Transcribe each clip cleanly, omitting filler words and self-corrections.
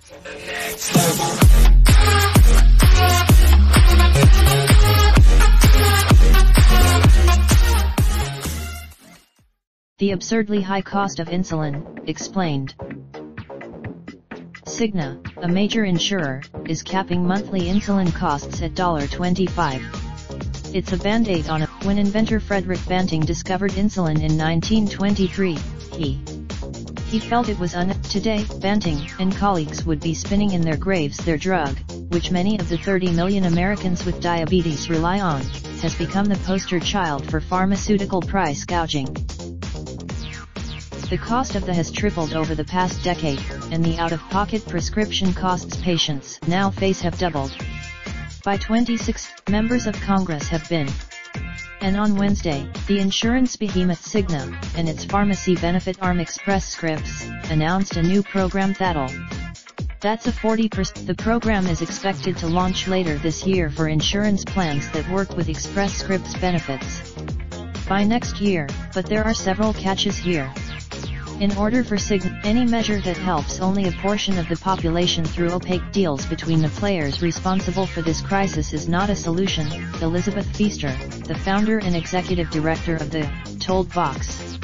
The absurdly high cost of insulin, explained. Cigna, a major insurer, is capping monthly insulin costs at $25. It's a band-aid on when inventor Frederick Banting discovered insulin in 1923, he felt it was today, Banting and colleagues would be spinning in their graves. Their drug, which many of the 30 million Americans with diabetes rely on, has become the poster child for pharmaceutical price gouging. The cost of the has tripled over the past decade, and the out-of-pocket prescription costs patients now face have doubled. By 26, members of Congress have been. And on Wednesday, the insurance behemoth Cigna, and its pharmacy benefit arm Express Scripts, announced a new program that's a 40%. The program is expected to launch later this year for insurance plans that work with Express Scripts benefits by next year, but there are several catches here. In order for Cigna, any measure that helps only a portion of the population through opaque deals between the players responsible for this crisis is not a solution, Elizabeth Feaster, the founder and executive director of the, told Vox.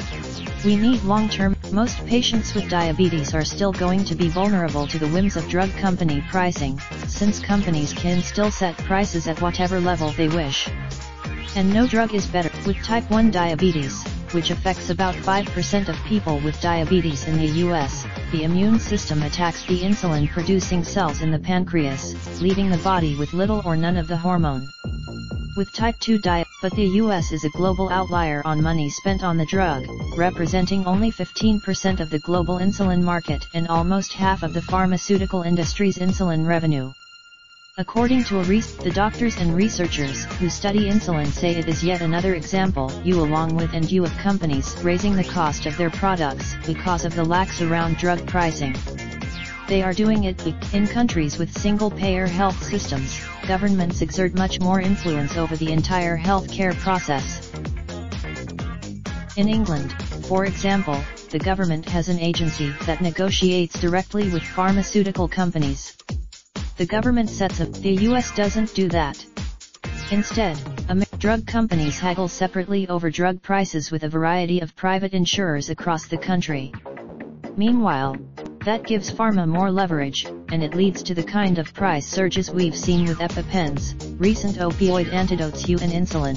We need long-term. Most patients with diabetes are still going to be vulnerable to the whims of drug company pricing, since companies can still set prices at whatever level they wish. And no drug is better. With type 1 diabetes, which affects about 5% of people with diabetes in the US, the immune system attacks the insulin-producing cells in the pancreas, leaving the body with little or none of the hormone. With type 2 but the US is a global outlier on money spent on the drug, representing only 15% of the global insulin market and almost half of the pharmaceutical industry's insulin revenue. According to the doctors and researchers who study insulin say it is yet another example, along with of companies raising the cost of their products because of the lax around drug pricing. They are doing it in countries with single-payer health systems. Governments exert much more influence over the entire healthcare process. In England, for example, the government has an agency that negotiates directly with pharmaceutical companies. The government sets up. The US doesn't do that. Instead, drug companies haggle separately over drug prices with a variety of private insurers across the country. Meanwhile, that gives pharma more leverage, and it leads to the kind of price surges we've seen with EpiPens, recent opioid antidotes and insulin.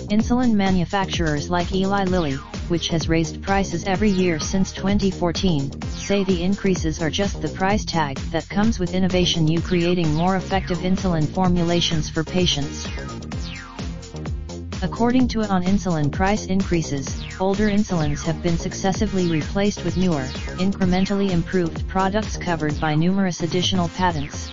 Insulin manufacturers like Eli Lilly, which has raised prices every year since 2014, say the increases are just the price tag that comes with innovation, creating more effective insulin formulations for patients. According to on insulin price increases, older insulins have been successively replaced with newer, incrementally improved products covered by numerous additional patents.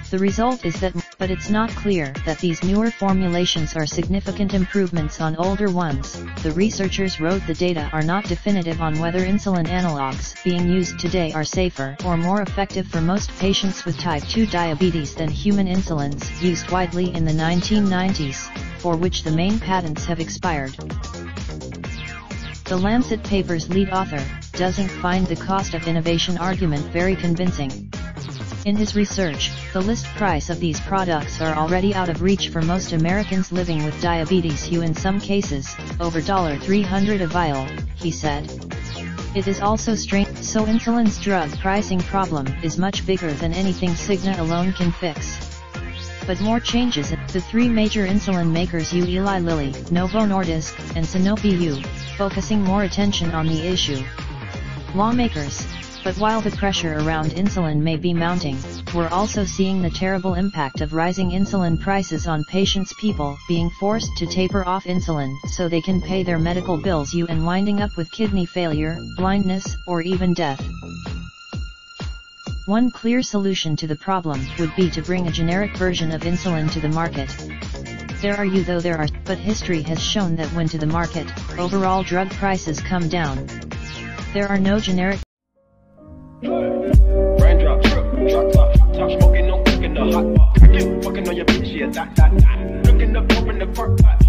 The result is that, but it's not clear that these newer formulations are significant improvements on older ones. The researchers wrote the data are not definitive on whether insulin analogs being used today are safer or more effective for most patients with type 2 diabetes than human insulins used widely in the 1990s, for which the main patents have expired. The Lancet paper's lead author doesn't find the cost of innovation argument very convincing. In his research, the list price of these products are already out of reach for most Americans living with diabetes, in some cases, over $300 a vial, he said. It is also strange, so insulin's drug pricing problem is much bigger than anything Cigna alone can fix. But more changes. The three major insulin makers Eli Lilly, Novo Nordisk, and Sanofi focusing more attention on the issue. Lawmakers. But while the pressure around insulin may be mounting, we're also seeing the terrible impact of rising insulin prices on patients, people being forced to taper off insulin so they can pay their medical bills and winding up with kidney failure, blindness, or even death. One clear solution to the problem would be to bring a generic version of insulin to the market. But history has shown that when to the market, overall drug prices come down. There are no generic. Raindrop, drop top smoking, no cooking the hot pot. Fucking on your bitch, yeah, that. Looking up, open the park pot.